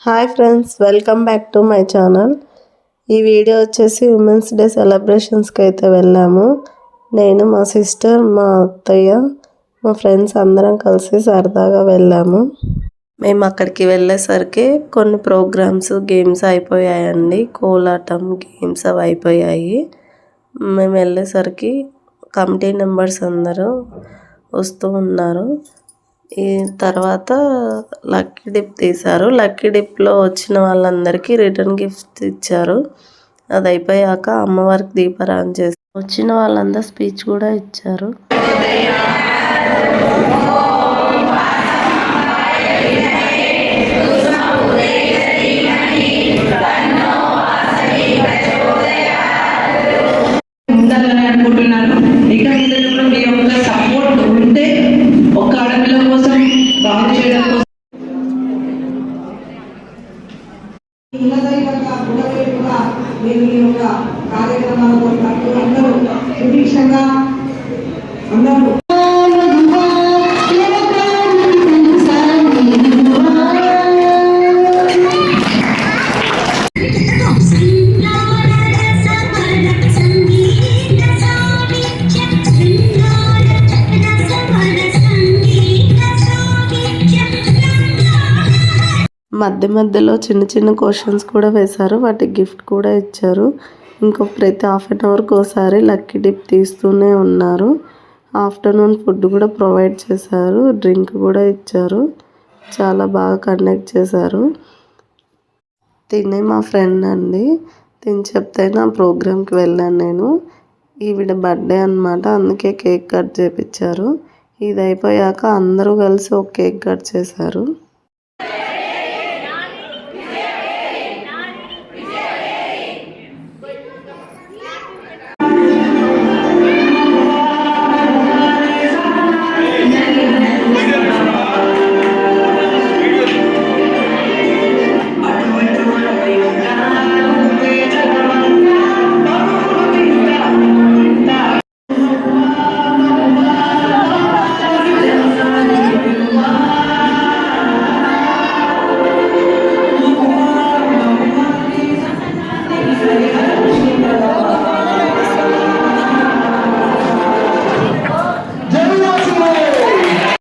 Hi friends, welcome back to my channel. ఈ video వచ్చేసి women's day సెలబ్రేషన్స్కి అయితే వెళ్ళాము. నేను, మా సిస్టర్, మా అత్తయ్య, మా ఫ్రెండ్స్ అందరం కలిసి సరదాగా వెళ్ళాము. మేము అక్కడికి వెళ్ళేసరికి కొన్ని ప్రోగ్రామ్స్, గేమ్స్ అయిపోయాయండి. కోలాటం గేమ్స్ అవి అయిపోయాయి. మేము వెళ్ళేసరికి కమిటీ మెంబర్స్ అందరూ వస్తూ ఉన్నారు. ఈ తర్వాత లక్కీ డిప్ తీశారు. లక్కీ డిప్లో వచ్చిన వాళ్ళందరికీ రిటర్న్ గిఫ్ట్స్ ఇచ్చారు. అది అయిపోయాక అమ్మవారికి దీపారాధన చేసి వచ్చిన వాళ్ళందరూ స్పీచ్ కూడా ఇచ్చారు. కార్యక్రమాలతో పాటు అందరూ సుభిక్షంగా అందరూ మధ్య మధ్యలో చిన్న చిన్న క్వశ్చన్స్ కూడా వేశారు. వాటికి గిఫ్ట్ కూడా ఇచ్చారు. ప్రతి హాఫ్ అన్ అవర్కి ఒకసారి లక్కీ డిప్ తీస్తూనే ఉన్నారు. ఆఫ్టర్నూన్ ఫుడ్ కూడా ప్రొవైడ్ చేశారు. డ్రింక్ కూడా ఇచ్చారు. చాలా బాగా కండక్ట్ చేశారు. తినే మా ఫ్రెండ్ అండి. తిని చెప్తే నా ప్రోగ్రామ్కి వెళ్ళాను నేను. ఈవిడ బర్త్డే అనమాట, అందుకే కేక్ కట్ చేయించారు. ఇది అయిపోయాక అందరూ కలిసి ఒక కేక్ కట్ చేశారు.